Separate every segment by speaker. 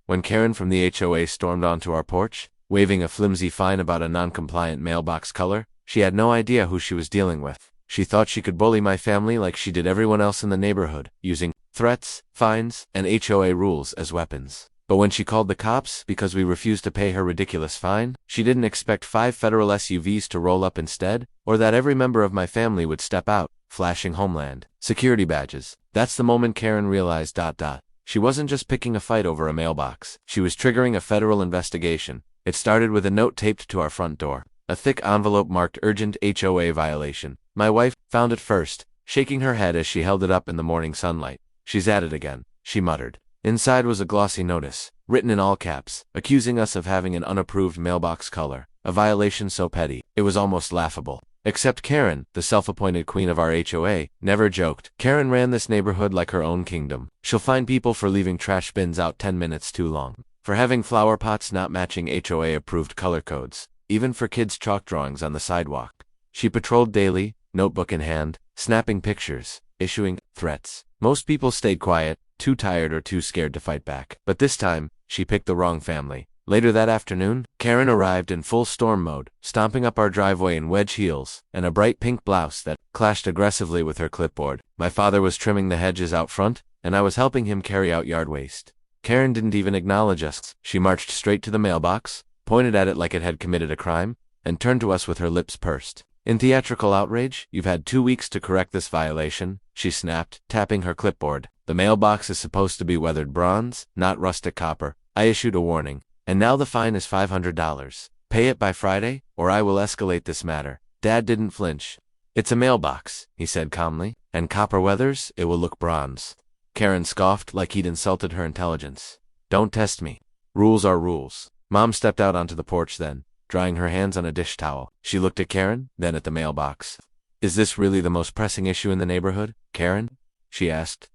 Speaker 1: when Karen from the HOA stormed onto our porch, waving a flimsy fine about a non-compliant mailbox color. She had no idea who she was dealing with. She thought she could bully my family like she did everyone else in the neighborhood, using threats, fines, and HOA rules as weapons. But when she called the cops because we refused to pay her ridiculous fine, she didn't expect 5 federal SUVs to roll up instead, or that every member of my family would step out, flashing Homeland Security badges. That's the moment Karen realized. She wasn't just picking a fight over a mailbox. She was triggering a federal investigation. It started with a note taped to our front door. A thick envelope marked urgent HOA violation. My wife found it first, shaking her head as she held it up in the morning sunlight. She's at it again, she muttered. Inside was a glossy notice, written in all caps, accusing us of having an unapproved mailbox color, a violation so petty, it was almost laughable. Except Karen, the self-appointed queen of our HOA, never joked. Karen ran this neighborhood like her own kingdom. She'll fine people for leaving trash bins out 10 minutes too long, for having flower pots not matching HOA-approved color codes, even for kids' chalk drawings on the sidewalk. She patrolled daily, notebook in hand, snapping pictures, issuing threats. Most people stayed quiet, too tired or too scared to fight back. But this time, she picked the wrong family. Later that afternoon, Karen arrived in full storm mode, stomping up our driveway in wedge heels and a bright pink blouse that clashed aggressively with her clipboard. My father was trimming the hedges out front, and I was helping him carry out yard waste. Karen didn't even acknowledge us. She marched straight to the mailbox, pointed at it like it had committed a crime, and turned to us with her lips pursed. In theatrical outrage, "You've had 2 weeks to correct this violation," she snapped, tapping her clipboard. "The mailbox is supposed to be weathered bronze, not rustic copper. I issued a warning. And now the fine is $500. Pay it by Friday, or I will escalate this matter." Dad didn't flinch. "It's a mailbox," he said calmly, "and copper weathers, it will look bronze." Karen scoffed like he'd insulted her intelligence. "Don't test me. Rules are rules." Mom stepped out onto the porch then, drying her hands on a dish towel. She looked at Karen, then at the mailbox. "Is this really the most pressing issue in the neighborhood, Karen?" she asked.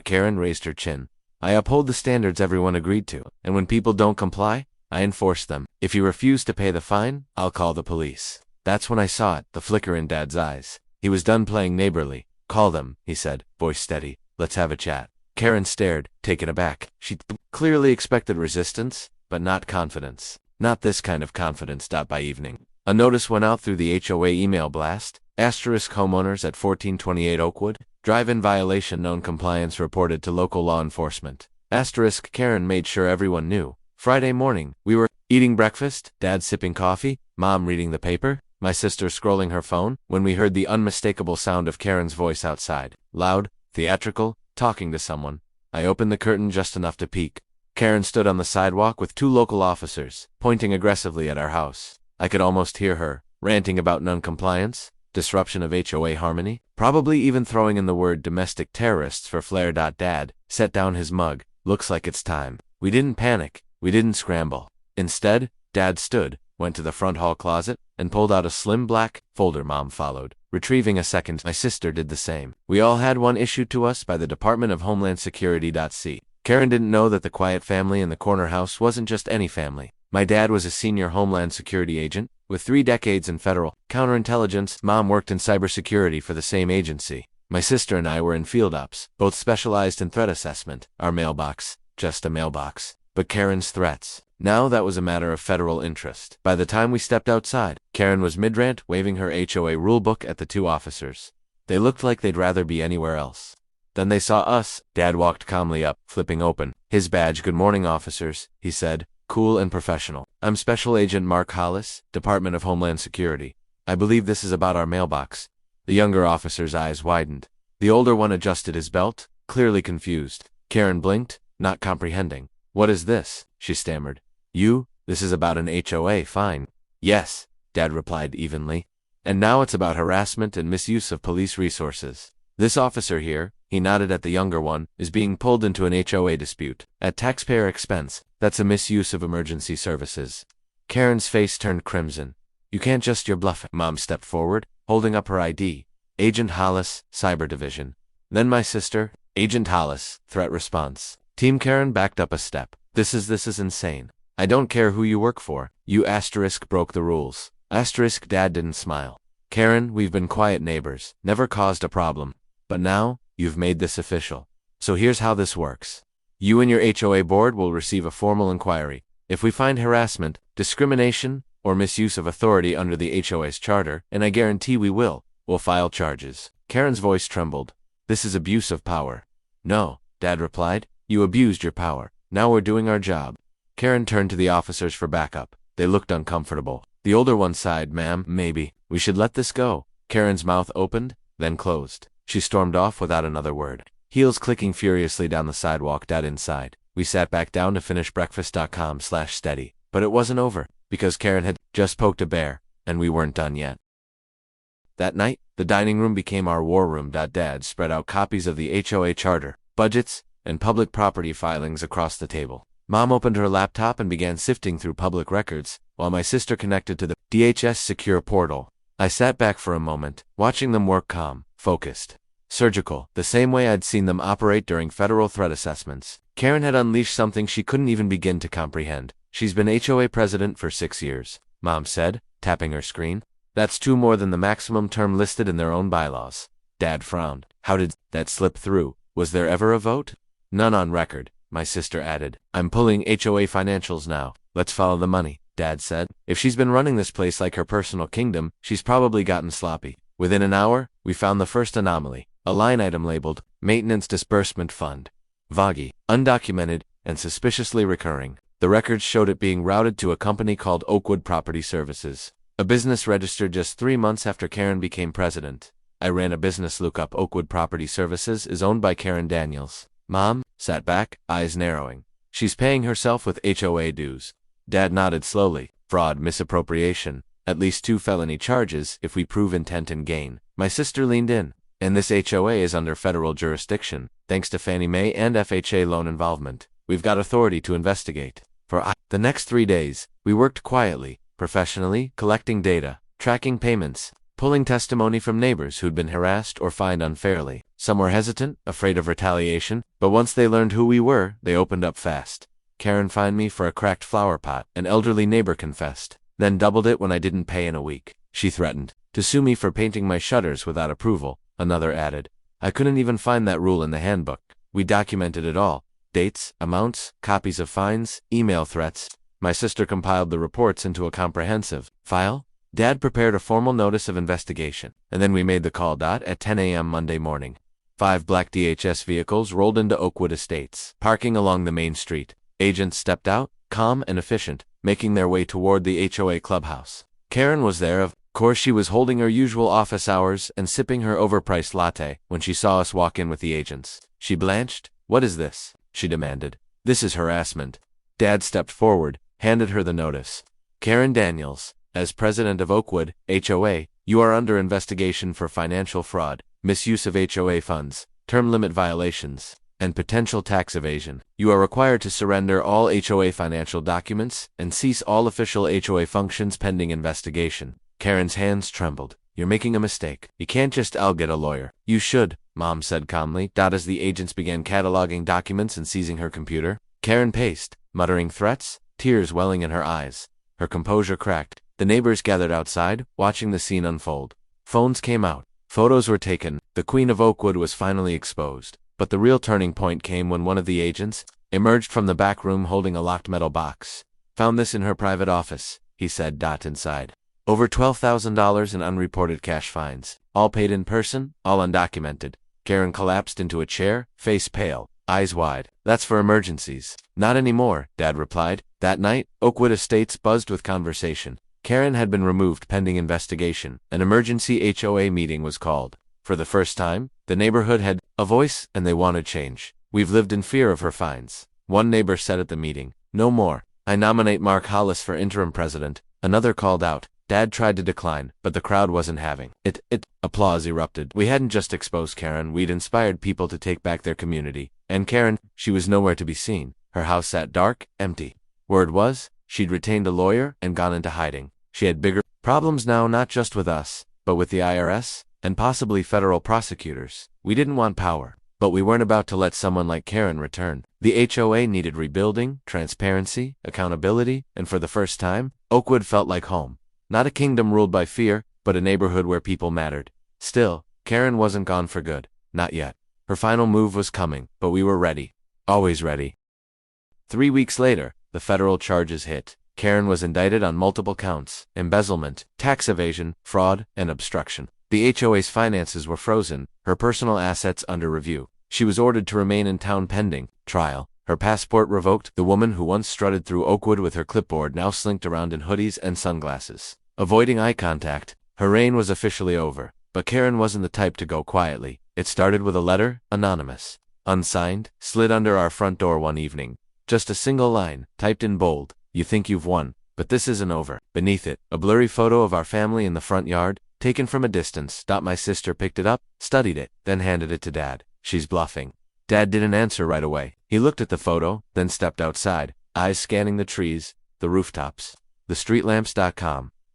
Speaker 1: Karen raised her chin. "I uphold the standards everyone agreed to, and when people don't comply, I enforce them. If you refuse to pay the fine, I'll call the police." That's when I saw it, the flicker in Dad's eyes. He was done playing neighborly. "Call them," he said, voice steady. "Let's have a chat." Karen stared, taken aback. She clearly expected resistance, but not confidence. Not this kind of confidence. By evening, a notice went out through the HOA email blast. Asterisk homeowners at 1428 Oakwood. Drive-in violation, known compliance reported to local law enforcement. Asterisk Karen made sure everyone knew. Friday morning, we were eating breakfast, Dad sipping coffee, Mom reading the paper, my sister scrolling her phone, when we heard the unmistakable sound of Karen's voice outside. Loud, theatrical, talking to someone. I opened the curtain just enough to peek. Karen stood on the sidewalk with 2 local officers, pointing aggressively at our house. I could almost hear her, ranting about non-compliance, disruption of HOA harmony, probably even throwing in the word domestic terrorists for flair. Dad set down his mug. "Looks like it's time." We didn't panic. We didn't scramble. Instead, Dad stood, went to the front hall closet, and pulled out a slim black folder. Mom followed, retrieving a second. My sister did the same. We all had one issued to us by the Department of Homeland Security. Karen didn't know that the quiet family in the corner house wasn't just any family. My dad was a senior Homeland Security agent, with 3 decades in federal counterintelligence. Mom worked in cybersecurity for the same agency. My sister and I were in field ops, both specialized in threat assessment. Our mailbox, just a mailbox. But Karen's threats. Now that was a matter of federal interest. By the time we stepped outside, Karen was mid-rant, waving her HOA rulebook at the 2 officers. They looked like they'd rather be anywhere else. Then they saw us. Dad walked calmly up, flipping open his badge. "Good morning, officers," he said, cool and professional. "I'm Special Agent Mark Hollis, Department of Homeland Security. I believe this is about our mailbox." The younger officer's eyes widened. The older one adjusted his belt, clearly confused. Karen blinked, not comprehending. "What is this?" she stammered. This is about an HOA fine." "Yes," Dad replied evenly. "And now it's about harassment and misuse of police resources. This officer here," he nodded at the younger one, "is being pulled into an HOA dispute. At taxpayer expense. That's a misuse of emergency services." Karen's face turned crimson. "You can't just, you're bluffing." Mom stepped forward, holding up her ID. "Agent Hollis, Cyber Division." Then my sister, "Agent Hollis, Threat Response." Team Karen backed up a step. This is insane. "I don't care who you work for. You asterisk broke the rules." Asterisk Dad didn't smile. "Karen, we've been quiet neighbors, never caused a problem. But now, you've made this official. So here's how this works. You and your HOA board will receive a formal inquiry. If we find harassment, discrimination, or misuse of authority under the HOA's charter, and I guarantee we will, we'll file charges." Karen's voice trembled. "This is abuse of power." "No," Dad replied. "You abused your power. Now we're doing our job." Karen turned to the officers for backup. They looked uncomfortable. The older one sighed. "Ma'am, maybe we should let this go." Karen's mouth opened, then closed. She stormed off without another word. Heels clicking furiously down the sidewalk. Dad inside. We sat back down to finish breakfast.com/steady. But it wasn't over, because Karen had just poked a bear, and we weren't done yet. That night, the dining room became our war room. Dad spread out copies of the HOA charter, budgets, and public property filings across the table. Mom opened her laptop and began sifting through public records, while my sister connected to the DHS secure portal. I sat back for a moment, watching them work calm, focused, surgical, the same way I'd seen them operate during federal threat assessments. Karen had unleashed something she couldn't even begin to comprehend. "She's been HOA president for 6 years, Mom said, tapping her screen. "That's 2 more than the maximum term listed in their own bylaws." Dad frowned. "How did that slip through? Was there ever a vote?" "None on record," my sister added. "I'm pulling HOA financials now. Let's follow the money," Dad said. "If she's been running this place like her personal kingdom, she's probably gotten sloppy." Within an hour, we found the first anomaly, a line item labeled Maintenance Disbursement Fund. Vague, undocumented, and suspiciously recurring. The records showed it being routed to a company called Oakwood Property Services, a business registered just 3 months after Karen became president. I ran a business lookup. Oakwood Property Services is owned by Karen Daniels. Mom sat back, eyes narrowing. "She's paying herself with HOA dues." Dad nodded slowly. "Fraud, misappropriation, at least 2 felony charges if we prove intent and gain." My sister leaned in. "And this HOA is under federal jurisdiction, thanks to Fannie Mae and FHA loan involvement. We've got authority to investigate." The next 3 days, we worked quietly, professionally, collecting data, tracking payments, pulling testimony from neighbors who'd been harassed or fined unfairly. Some were hesitant, afraid of retaliation, but once they learned who we were, they opened up fast. Karen fined me for a cracked flower pot, an elderly neighbor confessed, then doubled it when I didn't pay in a week. She threatened to sue me for painting my shutters without approval, another added. I couldn't even find that rule in the handbook. We documented it all. Dates, amounts, copies of fines, email threats. My sister compiled the reports into a comprehensive file. Dad prepared a formal notice of investigation, and then we made the call. At 10 a.m. Monday morning, 5 black DHS vehicles rolled into Oakwood Estates, parking along the main street. Agents stepped out, calm and efficient, making their way toward the HOA clubhouse. Karen was there. Of course, she was holding her usual office hours and sipping her overpriced latte when she saw us walk in with the agents. She blanched. "What is this?" she demanded. "This is harassment." Dad stepped forward, handed her the notice. "Karen Daniels, as president of Oakwood, HOA, you are under investigation for financial fraud, misuse of HOA funds, term limit violations, and potential tax evasion. You are required to surrender all HOA financial documents and cease all official HOA functions pending investigation." Karen's hands trembled. "You're making a mistake. You can't just I'll get a lawyer." "You should," Mom said calmly. As the agents began cataloging documents and seizing her computer, Karen paced, muttering threats, tears welling in her eyes. Her composure cracked. The neighbors gathered outside, watching the scene unfold. Phones came out. Photos were taken. The Queen of Oakwood was finally exposed. But the real turning point came when one of the agents emerged from the back room holding a locked metal box. "Found this in her private office," he said. Inside, over $12,000 in unreported cash fines, all paid in person, all undocumented. Karen collapsed into a chair, face pale, eyes wide. "That's for emergencies." "Not anymore," Dad replied. That night, Oakwood Estates buzzed with conversation. Karen had been removed pending investigation. An emergency HOA meeting was called. For the first time, the neighborhood had a voice, and they wanted change. "We've lived in fear of her fines," one neighbor said at the meeting. "No more. I nominate Mark Hollis for interim president," another called out. Dad tried to decline, but the crowd wasn't having it. Applause erupted. We hadn't just exposed Karen, we'd inspired people to take back their community. And Karen, she was nowhere to be seen. Her house sat dark, empty. Word was, she'd retained a lawyer and gone into hiding. She had bigger problems now, not just with us, but with the IRS, and possibly federal prosecutors. We didn't want power, but we weren't about to let someone like Karen return. The HOA needed rebuilding, transparency, accountability, and for the first time, Oakwood felt like home. Not a kingdom ruled by fear, but a neighborhood where people mattered. Still, Karen wasn't gone for good. Not yet. Her final move was coming, but we were ready. always ready. 3 weeks later, the federal charges hit. Karen was indicted on multiple counts: embezzlement, tax evasion, fraud, and obstruction. The HOA's finances were frozen, her personal assets under review. She was ordered to remain in town pending trial. Her passport revoked. The woman who once strutted through Oakwood with her clipboard now slinked around in hoodies and sunglasses, avoiding eye contact. Her reign was officially over. But Karen wasn't the type to go quietly. It started with a letter, anonymous, unsigned, slid under our front door one evening. Just a single line, typed in bold: "You think you've won, but this isn't over." Beneath it, a blurry photo of our family in the front yard, taken from a distance. My sister picked it up, studied it, then handed it to Dad. "She's bluffing." Dad didn't answer right away. He looked at the photo, then stepped outside, eyes scanning the trees, the rooftops, the streetlamps.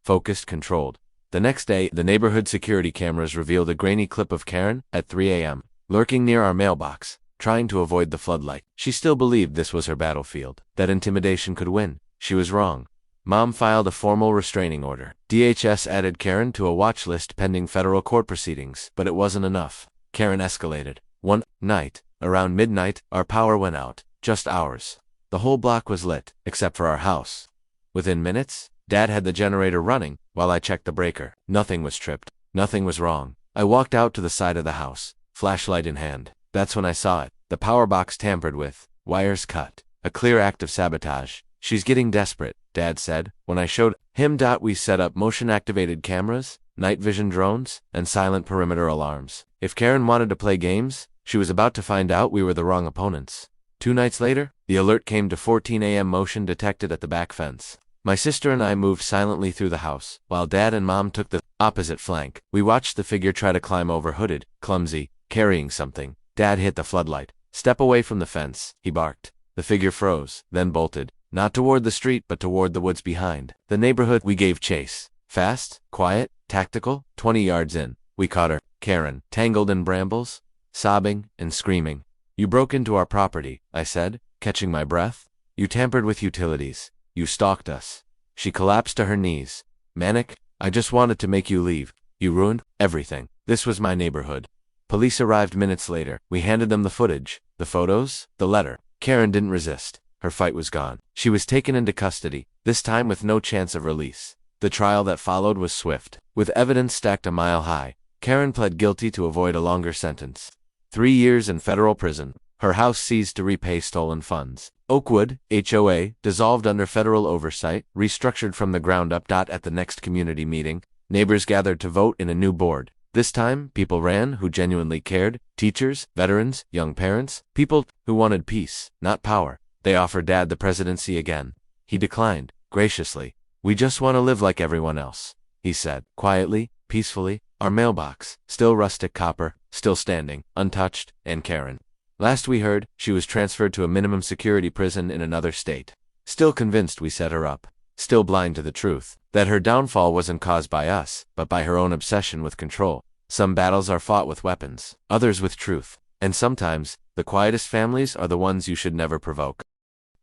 Speaker 1: Focused, controlled. The next day, the neighborhood security cameras revealed a grainy clip of Karen at 3 a.m., lurking near our mailbox, trying to avoid the floodlight. She still believed this was her battlefield, that intimidation could win. She was wrong. Mom filed a formal restraining order. DHS added Karen to a watch list pending federal court proceedings, but it wasn't enough. Karen escalated. One night, around midnight, our power went out. Just ours. The whole block was lit, except for our house. Within minutes, Dad had the generator running, while I checked the breaker. Nothing was tripped. Nothing was wrong. I walked out to the side of the house, flashlight in hand. That's when I saw it. The power box tampered with, wires cut. A clear act of sabotage. "She's getting desperate," Dad said. When I showed him, we set up motion-activated cameras, night vision drones, and silent perimeter alarms. If Karen wanted to play games, she was about to find out we were the wrong opponents. 2 nights later, the alert came to 14 a.m. motion detected at the back fence. My sister and I moved silently through the house, while Dad and Mom took the opposite flank. We watched the figure try to climb over, hooded, clumsy, carrying something. Dad hit the floodlight. "Step away from the fence," he barked. The figure froze, then bolted. Not toward the street, but toward the woods behind. The neighborhood. We gave chase. Fast, quiet, tactical. 20 yards in, we caught her, Karen, tangled in brambles, sobbing and screaming. "You broke into our property," I said, catching my breath. "You tampered with utilities. You stalked us." She collapsed to her knees. "Manic, I just wanted to make you leave. You ruined everything." This was my neighborhood. Police arrived minutes later. We handed them the footage, the photos, the letter. Karen didn't resist. Her fight was gone. She was taken into custody, this time with no chance of release. The trial that followed was swift. With evidence stacked a mile high, Karen pled guilty to avoid a longer sentence. 3 years in federal prison. Her house seized to repay stolen funds. Oakwood, HOA, dissolved under federal oversight, restructured from the ground up. At the next community meeting, neighbors gathered to vote in a new board. This time, people ran who genuinely cared: teachers, veterans, young parents, people who wanted peace, not power. They offered Dad the presidency again. He declined, graciously. "We just want to live like everyone else," he said, quietly, peacefully. Our mailbox, still rustic copper, still standing, untouched, and Karen. Last we heard, she was transferred to a minimum security prison in another state. Still convinced we set her up. Still blind to the truth, that her downfall wasn't caused by us, but by her own obsession with control. Some battles are fought with weapons, others with truth. And sometimes, the quietest families are the ones you should never provoke.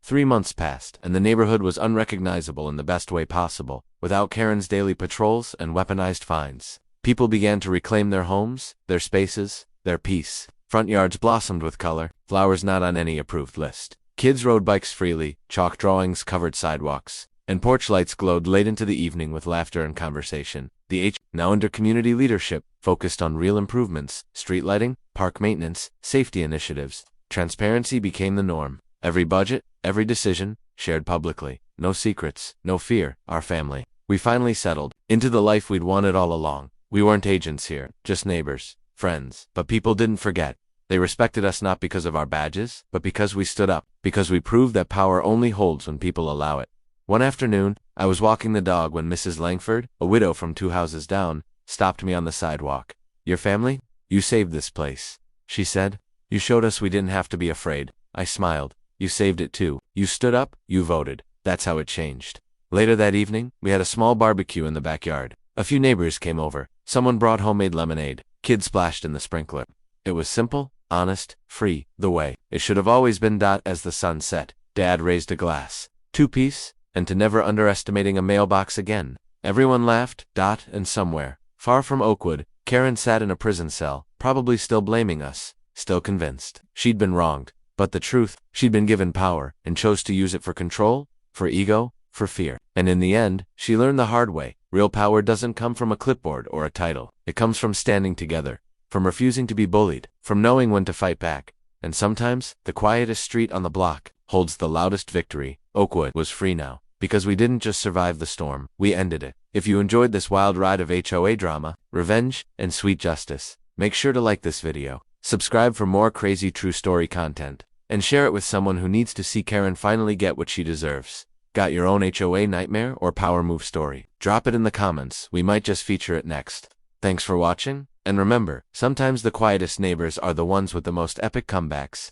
Speaker 1: 3 months passed, and the neighborhood was unrecognizable in the best way possible. Without Karen's daily patrols and weaponized fines, people began to reclaim their homes, their spaces, their peace. Front yards blossomed with color, flowers not on any approved list. Kids rode bikes freely, chalk drawings covered sidewalks, and porch lights glowed late into the evening with laughter and conversation. The now under community leadership, focused on real improvements: street lighting, park maintenance, safety initiatives. Transparency became the norm. Every budget, every decision, shared publicly. No secrets, no fear. Our family. We finally settled into the life we'd wanted all along. We weren't agents here, just neighbors, friends. But people didn't forget. They respected us not because of our badges, but because we stood up, because we proved that power only holds when people allow it. One afternoon, I was walking the dog when Mrs. Langford, a widow from 2 houses down, stopped me on the sidewalk. "Your family? You saved this place," she said. "You showed us we didn't have to be afraid." I smiled. "You saved it too. You stood up, you voted. That's how it changed." Later that evening, we had a small barbecue in the backyard. A few neighbors came over. Someone brought homemade lemonade. Kids splashed in the sprinkler. It was simple, honest, free, the way it should have always been. As the sun set, Dad raised a glass. To peace, and to never underestimating a mailbox again. Everyone laughed. And somewhere, far from Oakwood, Karen sat in a prison cell, probably still blaming us, still convinced she'd been wronged. But the truth, she'd been given power, and chose to use it for control, for ego, for fear. And in the end, she learned the hard way. Real power doesn't come from a clipboard or a title. It comes from standing together, from refusing to be bullied, from knowing when to fight back. And sometimes, the quietest street on the block holds the loudest victory. Oakwood was free now, because we didn't just survive the storm, we ended it. If you enjoyed this wild ride of HOA drama, revenge, and sweet justice, make sure to like this video, subscribe for more crazy true story content, and share it with someone who needs to see Karen finally get what she deserves. Got your own HOA nightmare or power move story? Drop it in the comments, we might just feature it next. Thanks for watching, and remember, sometimes the quietest neighbors are the ones with the most epic comebacks.